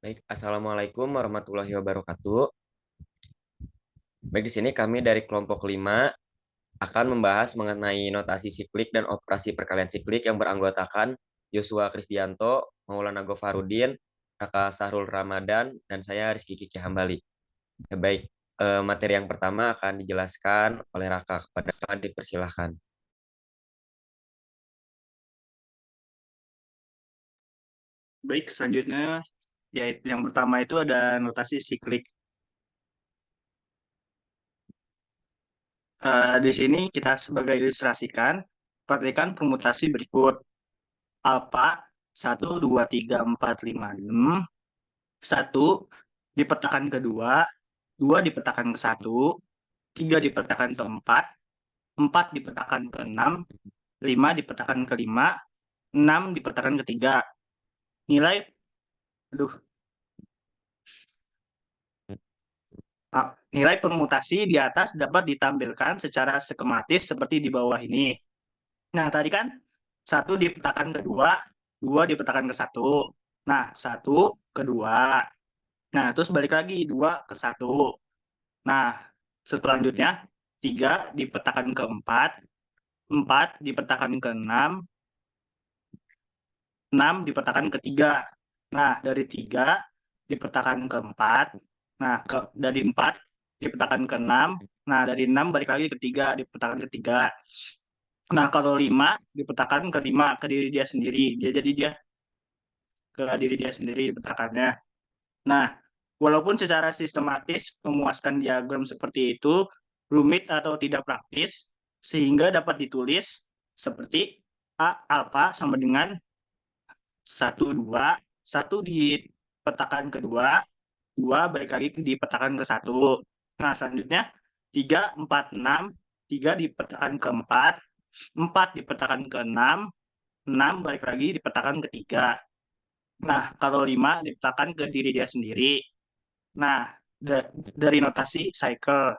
Baik, Assalamualaikum warahmatullahi wabarakatuh. Baik, di sini kami dari kelompok 5 akan membahas mengenai notasi siklik dan operasi perkalian siklik yang beranggotakan Yosua Krisdianto, Maulana Gofarudin, Kakak Sahrul Ramadan, dan saya Rizky Kiki Hambali. Ya, baik, materi yang pertama akan dijelaskan oleh Raka. Kepada Kakak dipersilahkan. Baik, selanjutnya yaitu yang pertama itu ada notasi siklik. Di sini kita sebagai ilustrasikan, perhatikan permutasi berikut. Alfa 1, 2, 3, 4, 5, 6. 1 dipetakan ke 2, 2 dipetakan ke 1, 3 dipetakan ke 4, 4 dipetakan ke 6, 5 dipetakan ke 5, 6 dipetakan ke 3. Nilai, aduh, nilai permutasi di atas dapat ditampilkan secara skematis seperti di bawah ini. Nah, tadi kan 1 dipetakan ke 2, 2 dipetakan ke 1. Nah, 1 ke 2. Nah, terus balik lagi 2 ke 1. Nah, selanjutnya 3 dipetakan ke 4, 4 dipetakan ke 6, 6 dipetakan ke 3. Nah, dari 3 dipetakan ke 4. Nah, dari 4 dipetakan ke 6. Nah, dari 6 balik lagi ke 3 dipetakan ke 3. Nah, kalau 5 dipetakan ke 5 ke diri dia sendiri. Jadi dia ke diri dia sendiri dipetakannya. Nah, walaupun secara sistematis memuaskan diagram seperti itu rumit atau tidak praktis, sehingga dapat ditulis seperti A alfa sama dengan 1, 2, 1 dipetakan kedua, 2 balik lagi dipetakan ke 1. Nah, selanjutnya 3, 4, 6, 3 dipetakan ke 4, 4 dipetakan ke 6, 6 balik lagi dipetakan ke 3. Nah, kalau 5 dipetakan ke diri dia sendiri. Nah, dari notasi cycle.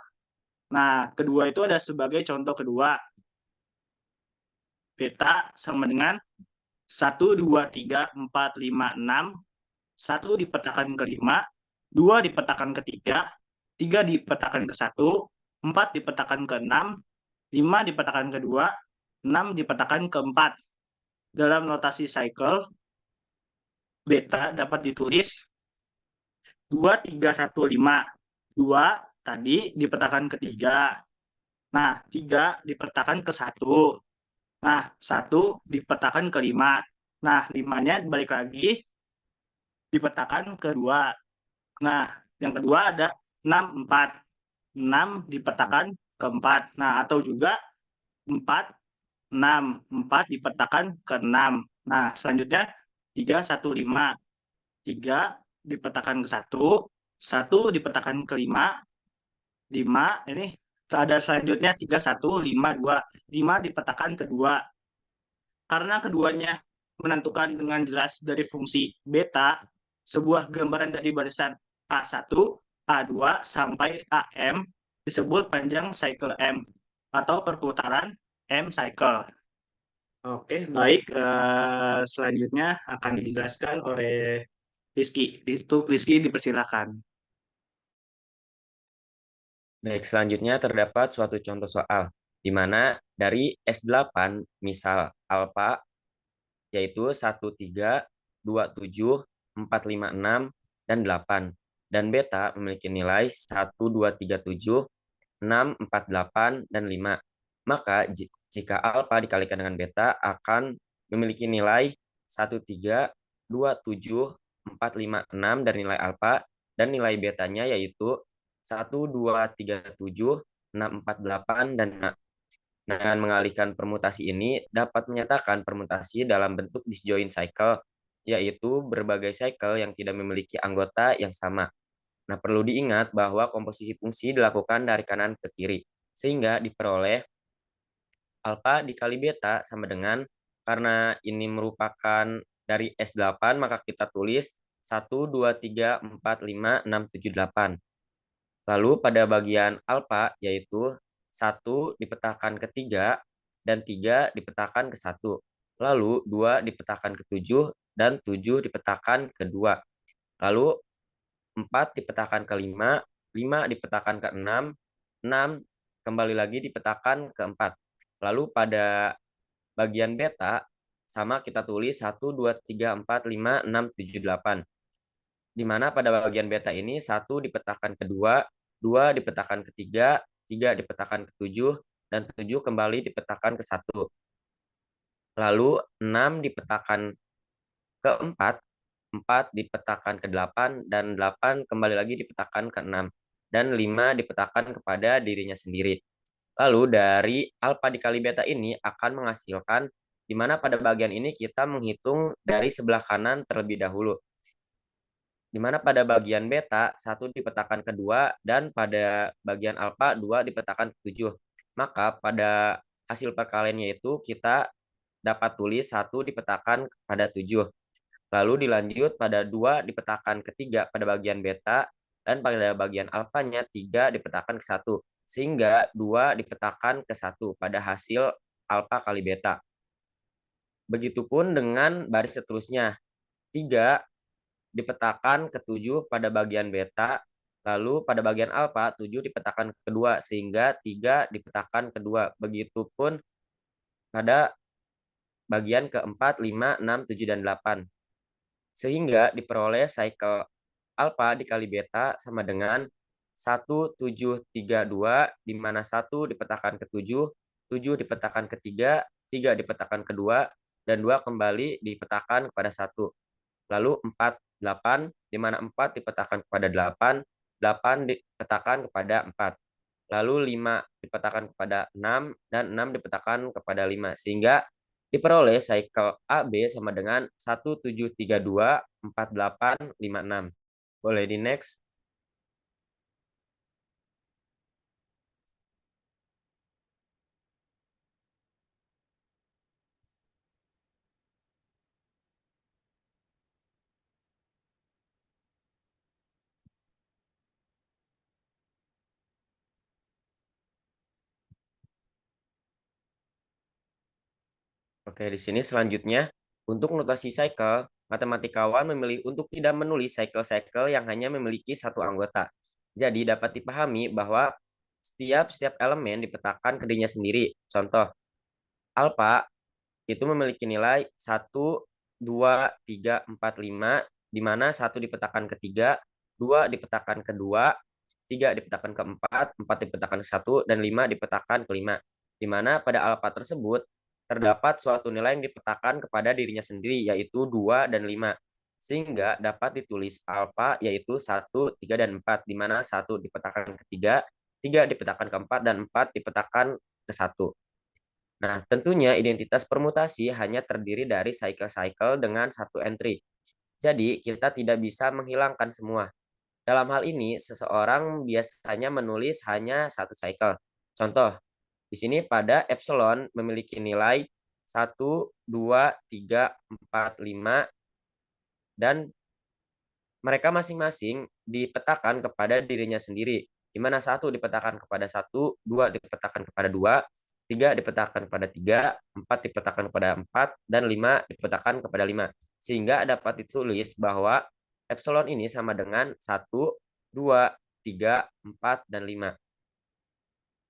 Nah, kedua itu ada sebagai contoh kedua. Beta sama dengan 1, 2, 3, 4, 5, 6. 1 dipetakan ke 5, 2 dipetakan ke 3, 3 dipetakan ke 1, 4 dipetakan ke 6, 5 dipetakan ke 2, 6 dipetakan ke 4. Dalam notasi cycle, beta dapat ditulis 2, 3, 1, 5. 2 tadi dipetakan ke 3. Nah, 3 dipetakan ke 1. Nah, 1 dipetakan ke 5. Nah, 5-nya balik lagi dipetakan ke 2. Nah, yang kedua ada 6, 4. 6 dipetakan ke 4. Nah, atau juga 4, 6. 4 dipetakan ke 6. Nah, selanjutnya 3, 1, 5. 3 dipetakan ke 1. 1 dipetakan ke 5. 5 ini ada selanjutnya 3, 1, 5, 2. 5 dipetakan ke 2. Karena keduanya menentukan dengan jelas dari fungsi beta, sebuah gambaran dari barisan A1, A2 sampai AM disebut panjang cycle M atau perputaran M cycle. Oke, baik. Selanjutnya akan dijelaskan oleh Rizky. Itu Rizky dipersilakan. Baik, selanjutnya terdapat suatu contoh soal, di mana dari S8, misal alfa, yaitu 1, 3, 2, 7, 4, 5, 6, dan 8. Dan beta memiliki nilai 1, 2, 3, 7, 6, 4, 8, dan 5. Maka jika alfa dikalikan dengan beta akan memiliki nilai 1, 3, 2, 7, 4, 5, 6 dari nilai alfa, dan nilai betanya yaitu 1, 2, 3, 7, 6, 4, 8, dan 6. Dengan mengalihkan permutasi ini dapat menyatakan permutasi dalam bentuk disjoint cycle, yaitu berbagai cycle yang tidak memiliki anggota yang sama. Nah, perlu diingat bahwa komposisi fungsi dilakukan dari kanan ke kiri, sehingga diperoleh alfa dikali beta sama dengan, karena ini merupakan dari S8, maka kita tulis 1, 2, 3, 4, 5, 6, 7, 8. Lalu pada bagian alfa yaitu 1 dipetakan ke 3 dan 3 dipetakan ke 1. Lalu 2 dipetakan ke 7 dan 7 dipetakan ke 2. Lalu 4 dipetakan ke 5, 5 dipetakan ke 6, 6 kembali lagi dipetakan ke 4. Lalu pada bagian beta sama kita tulis 1, 2, 3, 4, 5, 6, 7, 8. Di mana pada bagian beta ini 1 dipetakan ke 2, 2 dipetakan ke 3, 3 dipetakan ke 7, dan 7 kembali dipetakan ke 1. Lalu 6 dipetakan ke 4, 4 dipetakan ke 8, dan 8 kembali lagi dipetakan ke 6, dan 5 dipetakan kepada dirinya sendiri. Lalu dari alfa dikali beta ini akan menghasilkan di mana pada bagian ini kita menghitung dari sebelah kanan terlebih dahulu. Di mana pada bagian beta 1 dipetakan ke 2 dan pada bagian alfa 2 dipetakan ke 7. Maka pada hasil perkaliannya itu kita dapat tulis 1 dipetakan kepada 7. Lalu dilanjut pada 2 dipetakan ke 3 pada bagian beta dan pada bagian alfanya 3 dipetakan ke 1. Sehingga 2 dipetakan ke 1 pada hasil alfa kali beta. Begitupun dengan baris seterusnya. 3 dipetakan ke 7 pada bagian beta, lalu pada bagian alfa 7 dipetakan ke 2 sehingga 3 dipetakan ke 2. Begitupun pada bagian keempat, 5, 6, 7, dan 8. Sehingga diperoleh cycle alfa dikali beta sama dengan 1732, di mana 1 dipetakan ke 7, 7 dipetakan ke 3, 3 dipetakan ke 2, dan 2 kembali dipetakan kepada 1. Lalu 4, 8, di mana 4 dipetakan kepada 8, 8 dipetakan kepada 4. Lalu 5 dipetakan kepada 6, dan 6 dipetakan kepada 5. Sehingga diperoleh cycle AB sama dengan 1732, 48, 56. Boleh di next. Oke, di sini selanjutnya, untuk notasi cycle, matematikawan memilih untuk tidak menulis cycle-cycle yang hanya memiliki satu anggota. Jadi dapat dipahami bahwa setiap elemen dipetakan ke dirinya sendiri. Contoh, alfa itu memiliki nilai 1, 2, 3, 4, 5, di mana 1 dipetakan ke 3, 2 dipetakan ke 2, 3 dipetakan ke 4, 4 dipetakan ke 1, dan 5 dipetakan ke 5. Di mana pada alfa tersebut terdapat suatu nilai yang dipetakan kepada dirinya sendiri, yaitu 2 dan 5. Sehingga dapat ditulis alfa yaitu 1, 3, dan 4, di mana 1 dipetakan ke 3, 3 dipetakan ke 4, dan 4 dipetakan ke 1. Nah, tentunya identitas permutasi hanya terdiri dari cycle-cycle dengan satu entry. Jadi, kita tidak bisa menghilangkan semua. Dalam hal ini, seseorang biasanya menulis hanya satu cycle. Contoh, di sini pada epsilon memiliki nilai 1, 2, 3, 4, 5, dan mereka masing-masing dipetakan kepada dirinya sendiri, di mana 1 dipetakan kepada 1, 2 dipetakan kepada 2, 3 dipetakan kepada 3, 4 dipetakan kepada 4, dan 5 dipetakan kepada 5. Sehingga dapat ditulis bahwa epsilon ini sama dengan 1, 2, 3, 4, dan 5.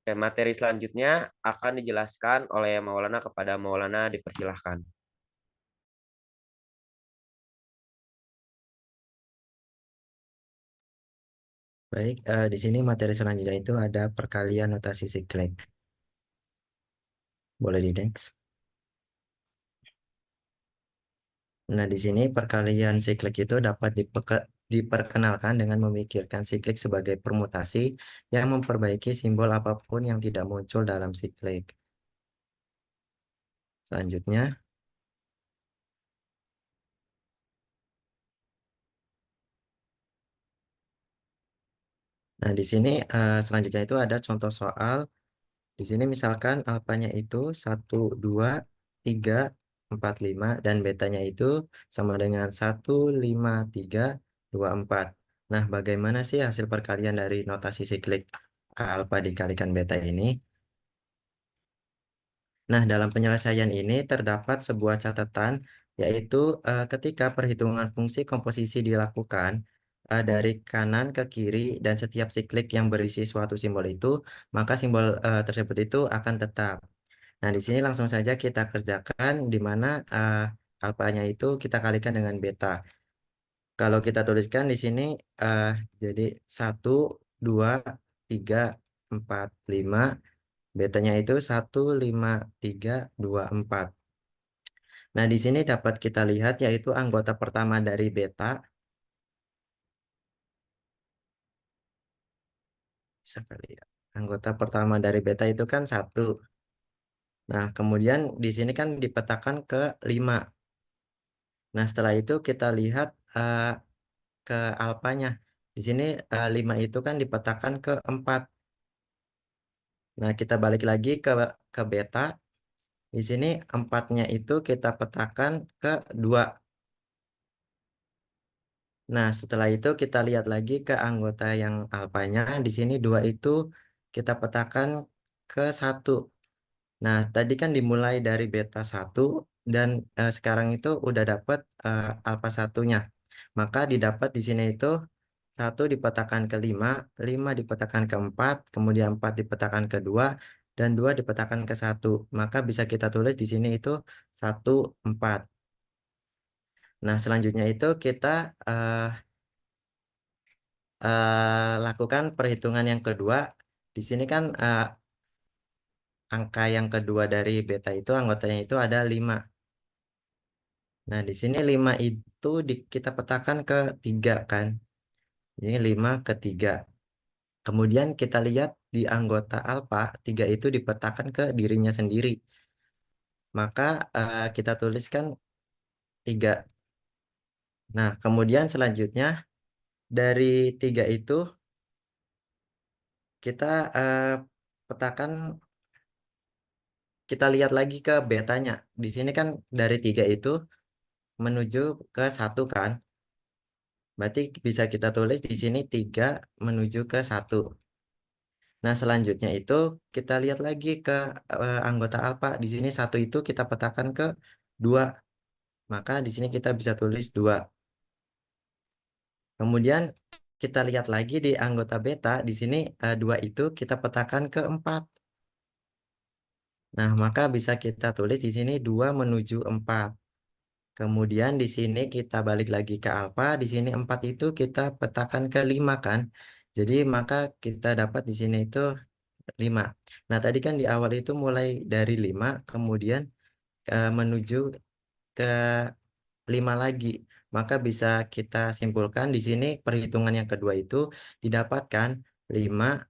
Oke, materi selanjutnya akan dijelaskan oleh Maulana kepada Maulana, dipersilahkan. Baik, di sini materi selanjutnya itu ada perkalian notasi siklik. Boleh di next. Nah, di sini perkalian siklik itu dapat diperkenalkan dengan memikirkan siklik sebagai permutasi yang memperbaiki simbol apapun yang tidak muncul dalam siklik. Selanjutnya, nah di sini selanjutnya itu ada contoh soal. Di sini misalkan alfanya itu 1, 2, 3, 4, 5, dan betanya itu sama dengan 1, 5, 3, 2, 4. Nah, bagaimana sih hasil perkalian dari notasi siklik alfa dikalikan beta ini? Nah, dalam penyelesaian ini terdapat sebuah catatan yaitu ketika perhitungan fungsi komposisi dilakukan dari kanan ke kiri dan setiap siklik yang berisi suatu simbol itu, maka simbol tersebut itu akan tetap. Nah, di sini langsung saja kita kerjakan di mana alfanya itu kita kalikan dengan beta. Kalau kita tuliskan di sini jadi 1, 2, 3, 4, 5, betanya itu 1, 5, 3, 2, 4. Nah, di sini dapat kita lihat yaitu anggota pertama dari beta. Sekali ya. Anggota pertama dari beta itu kan 1. Nah, kemudian di sini kan dipetakan ke 5. Nah, setelah itu kita lihat ke alfanya. Di sini 5 itu kan dipetakan ke 4. Nah, kita balik lagi ke beta. Di sini 4-nya itu kita petakan ke 2. Nah, setelah itu kita lihat lagi ke anggota yang alfanya. Di sini 2 itu kita petakan ke 1. Nah, tadi kan dimulai dari beta 1 dan sekarang itu udah dapat alfa satunya. Maka didapat di sini itu 1 dipetakan ke 5, 5 dipetakan ke 4, kemudian 4 dipetakan ke 2, dan 2 dipetakan ke 1. Maka bisa kita tulis di sini itu 1, 4. Nah, selanjutnya itu kita lakukan perhitungan yang kedua. Di sini kan angka yang kedua dari beta itu anggotanya itu ada 5. Nah, di sini 5 itu kita petakan ke 3 kan. Ini 5 ke 3. Kemudian kita lihat di anggota alfa, 3 itu dipetakan ke dirinya sendiri. Maka kita tuliskan 3. Nah, kemudian selanjutnya dari 3 itu kita petakan, kita lihat lagi ke betanya. Di sini kan dari 3 itu menuju ke 1 kan. Berarti bisa kita tulis di sini 3 menuju ke 1. Nah, selanjutnya itu kita lihat lagi ke anggota alfa. Di sini 1 itu kita petakan ke 2. Maka di sini kita bisa tulis 2. Kemudian kita lihat lagi di anggota beta. Di sini 2 itu kita petakan ke 4. Nah, maka bisa kita tulis di sini 2 menuju 4. Kemudian di sini kita balik lagi ke alfa. Di sini 4 itu kita petakan ke 5 kan. Jadi maka kita dapat di sini itu 5. Nah, tadi kan di awal itu mulai dari 5, kemudian menuju ke 5 lagi. Maka bisa kita simpulkan di sini perhitungan yang kedua itu didapatkan 5,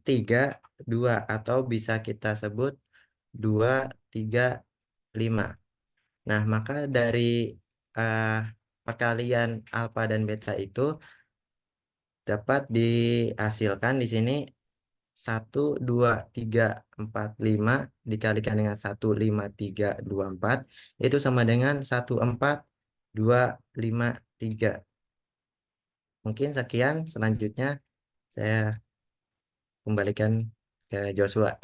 3, 2. Atau bisa kita sebut 2, 3, 5. Nah, maka dari perkalian alfa dan beta itu dapat dihasilkan di sini 1, 2, 3, 4, 5 dikalikan dengan 1, 5, 3, 2, 4 itu sama dengan 1, 4, 2, 5, 3. Mungkin sekian, selanjutnya saya kembalikan ke Joshua.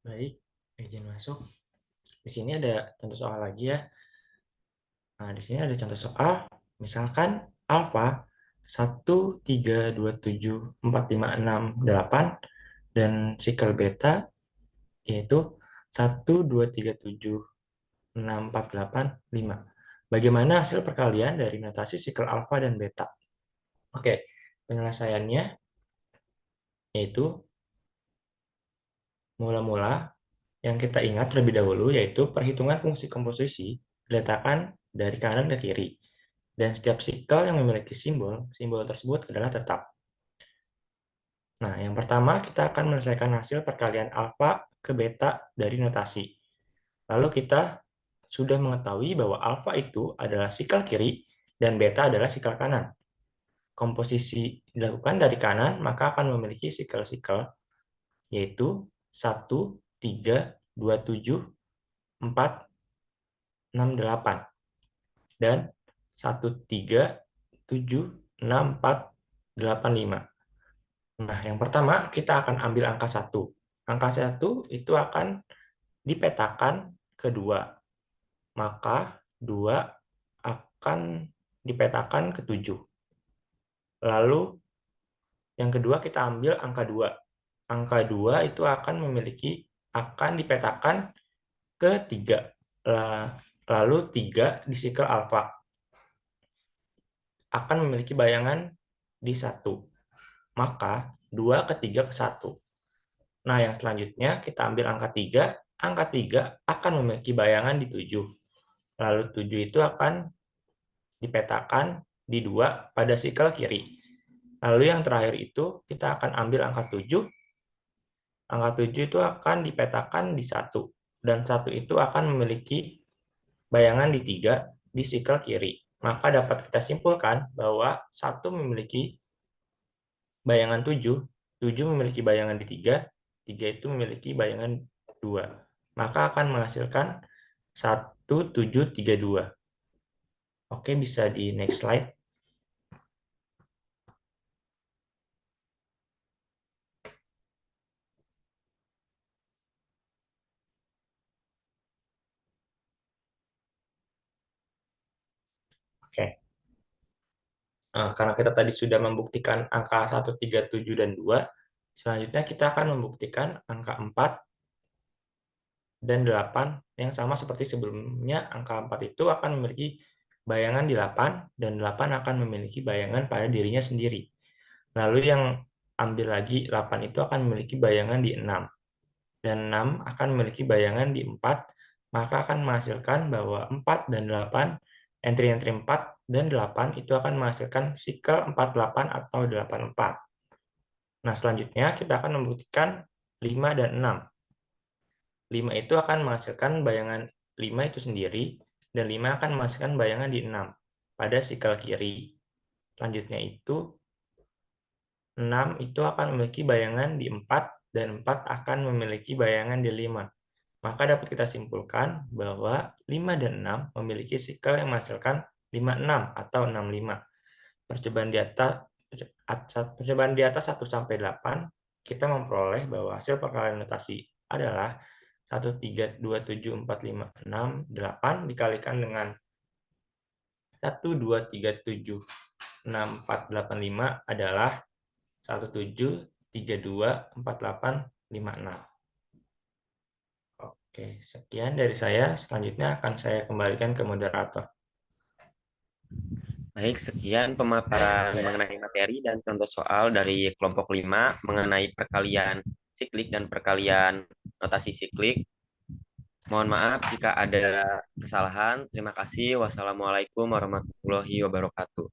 Baik, izin masuk. Di sini ada contoh soal lagi ya. Nah, di sini ada contoh soal, misalkan alfa 1, 3, 2, 7, 4, 5, 6, 8, dan sikel beta yaitu 1, 2, 3, 7, 6, 4, 8, 5. Bagaimana hasil perkalian dari notasi sikel alfa dan beta? Oke, penyelesaiannya yaitu mula-mula yang kita ingat terlebih dahulu yaitu perhitungan fungsi komposisi diletakkan dari kanan ke kiri. Dan setiap sikel yang memiliki simbol, simbol tersebut adalah tetap. Nah, yang pertama kita akan menyelesaikan hasil perkalian alfa ke beta dari notasi. Lalu kita sudah mengetahui bahwa alfa itu adalah sikel kiri dan beta adalah sikel kanan. Komposisi dilakukan dari kanan, maka akan memiliki sikel-sikel, yaitu 1, 3, 2, 7, 4, 6, 8. Dan 1, 3, 7, 6, 4, 8, 5. Nah, yang pertama kita akan ambil angka 1. Angka 1 itu akan dipetakan ke 2. Maka 2 akan dipetakan ke 7. Lalu yang kedua kita ambil angka 2. Angka 2 itu akan dipetakan ke 3. Lalu 3 di sikel alfa akan memiliki bayangan di 1. Maka 2 ke 3 ke 1. Nah, yang selanjutnya kita ambil angka 3. Angka 3 akan memiliki bayangan di 7. Lalu 7 itu akan dipetakan di 2 pada sikel kiri. Lalu yang terakhir itu kita akan ambil angka 7. Angka 7 itu akan dipetakan di 1. Dan 1 itu akan memiliki bayangan di 3 di sikel kiri. Maka dapat kita simpulkan bahwa 1 memiliki bayangan 7, 7 memiliki bayangan di 3, 3 itu memiliki bayangan 2. Maka akan menghasilkan 1, 7, 3, 2. Oke, bisa di next slide. Oke. Nah, karena kita tadi sudah membuktikan angka 1, 3, 7, dan 2, selanjutnya kita akan membuktikan angka 4 dan 8 yang sama seperti sebelumnya. Angka 4 itu akan memiliki bayangan di 8 dan 8 akan memiliki bayangan pada dirinya sendiri. Lalu yang ambil lagi 8 itu akan memiliki bayangan di 6 dan 6 akan memiliki bayangan di 4, maka akan menghasilkan bahwa 4 dan 8, entry-entry 4 dan 8 itu akan menghasilkan sikel 48 atau 84. Nah, selanjutnya kita akan membuktikan 5 dan 6. 5 itu akan menghasilkan bayangan 5 itu sendiri, dan 5 akan menghasilkan bayangan di 6 pada sikel kiri. Selanjutnya itu 6 itu akan memiliki bayangan di 4, dan 4 akan memiliki bayangan di 5. Maka dapat kita simpulkan bahwa 5 dan 6 memiliki sikel yang menghasilkan 56 atau 65. Percobaan di atas 1 sampai 8, kita memperoleh bahwa hasil perkalian notasi adalah 1, 3, 2, 7, 4, 5, 6, 8 dikalikan dengan 1, 2, 3, 7, 6, 4, 8, 5 adalah 1, 7, 3, 2, 4, 8, 5, 6. Oke, sekian dari saya. Selanjutnya akan saya kembalikan ke moderator. Baik, sekian pemaparan mengenai materi dan contoh soal dari kelompok 5 mengenai perkalian siklik dan perkalian notasi siklik. Mohon maaf jika ada kesalahan. Terima kasih. Wassalamualaikum warahmatullahi wabarakatuh.